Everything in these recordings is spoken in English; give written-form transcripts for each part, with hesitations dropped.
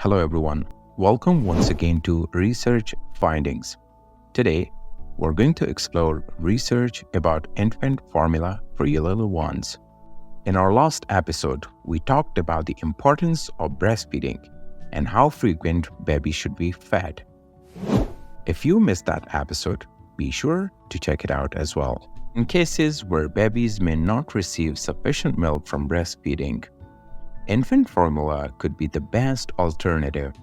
Hello everyone. Welcome once again to Research Findings. Today, we're going to explore research about infant formula for your little ones. In our last episode, we talked about the importance of breastfeeding and how frequent babies should be fed. If you missed that episode, be sure to check it out as well. In cases where babies may not receive sufficient milk from breastfeeding, infant formula could be the best alternative,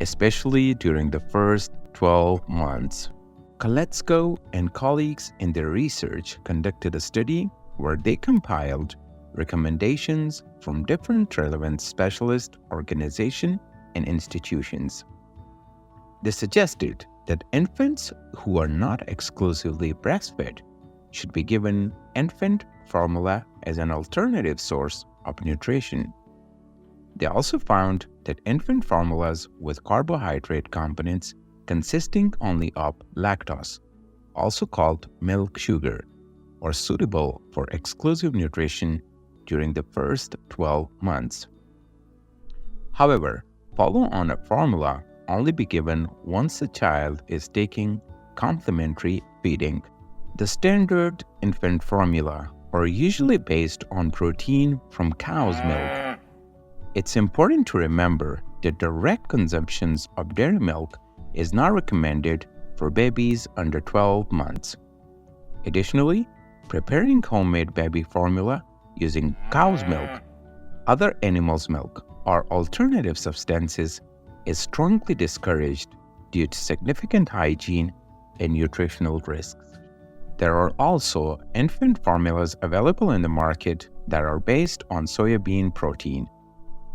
especially during the first 12 months. Koletzko and colleagues in their research conducted a study where they compiled recommendations from different relevant specialist organizations and institutions. They suggested that infants who are not exclusively breastfed should be given infant formula as an alternative source of nutrition. They also found that infant formulas with carbohydrate components consisting only of lactose, also called milk sugar, are suitable for exclusive nutrition during the first 12 months. However, follow-on formula only be given once the child is taking complementary feeding. The standard infant formula are usually based on protein from cow's milk. It's important to remember that direct consumption of dairy milk is not recommended for babies under 12 months. Additionally, preparing homemade baby formula using cow's milk, other animals' milk, or alternative substances is strongly discouraged due to significant hygiene and nutritional risks. There are also infant formulas available in the market that are based on soybean protein.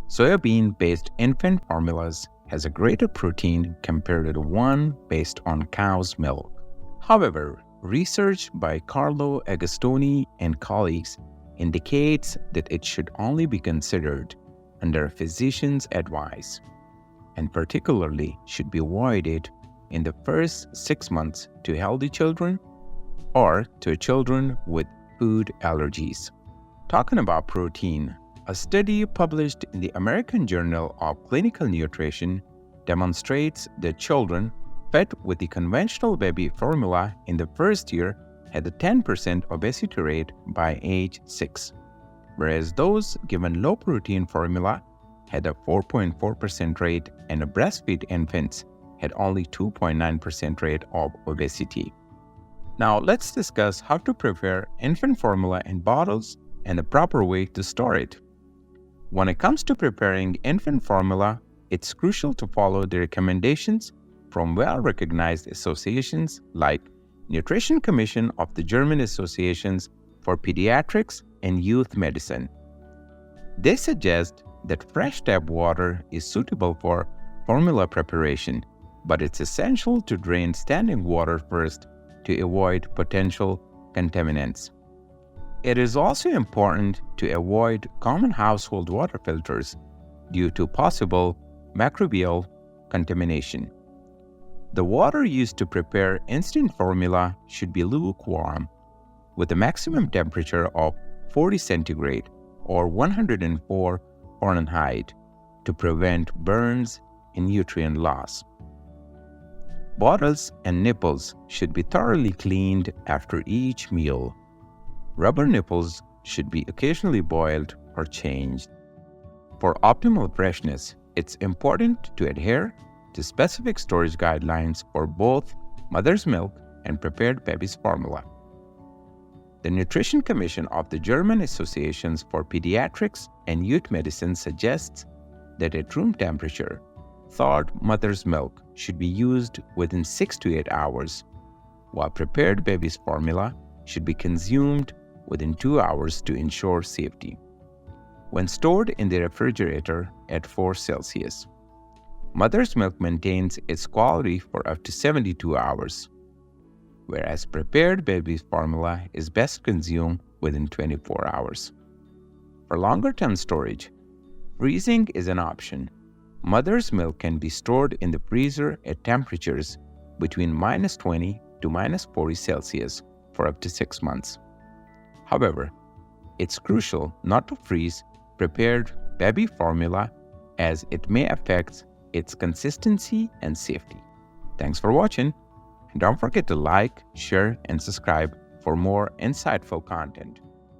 Soybean-based infant formulas has a greater protein compared to the one based on cow's milk. However, research by Carlo Agostoni and colleagues indicates that it should only be considered under a physician's advice, and particularly should be avoided in the first 6 months to healthy children or to children with food allergies. Talking about protein, a study published in the American Journal of Clinical Nutrition demonstrates that children fed with the conventional baby formula in the first year had a 10% obesity rate by age 6, whereas those given low-protein formula had a 4.4% rate and breastfed infants had only 2.9% rate of obesity. Now let's discuss how to prepare infant formula in bottles and the proper way to store it. When it comes to preparing infant formula, it's crucial to follow the recommendations from well-recognized associations like Nutrition Commission of the German Associations for Pediatrics and Youth Medicine. They suggest that fresh tap water is suitable for formula preparation, but it's essential to drain standing water first to avoid potential contaminants. It is also important to avoid common household water filters due to possible microbial contamination. The water used to prepare instant formula should be lukewarm, with a maximum temperature of 40 centigrade or 104 Fahrenheit to prevent burns and nutrient loss. Bottles and nipples should be thoroughly cleaned after each meal. Rubber nipples should be occasionally boiled or changed. For optimal freshness, it's important to adhere to specific storage guidelines for both mother's milk and prepared baby's formula. The Nutrition Commission of the German Associations for Pediatrics and Youth Medicine suggests that at room temperature, thawed mother's milk should be used within 6 to 8 hours, while prepared baby's formula should be consumed within 2 hours to ensure safety. When stored in the refrigerator at 4 Celsius, mother's milk maintains its quality for up to 72 hours, whereas prepared baby's formula is best consumed within 24 hours. For longer-term storage, freezing is an option. Mother's milk can be stored in the freezer at temperatures between -20 to -40 Celsius for up to 6 months. However, it's crucial not to freeze prepared baby formula as it may affect its consistency and safety. Thanks for watching, and don't forget to like, share, and subscribe for more insightful content.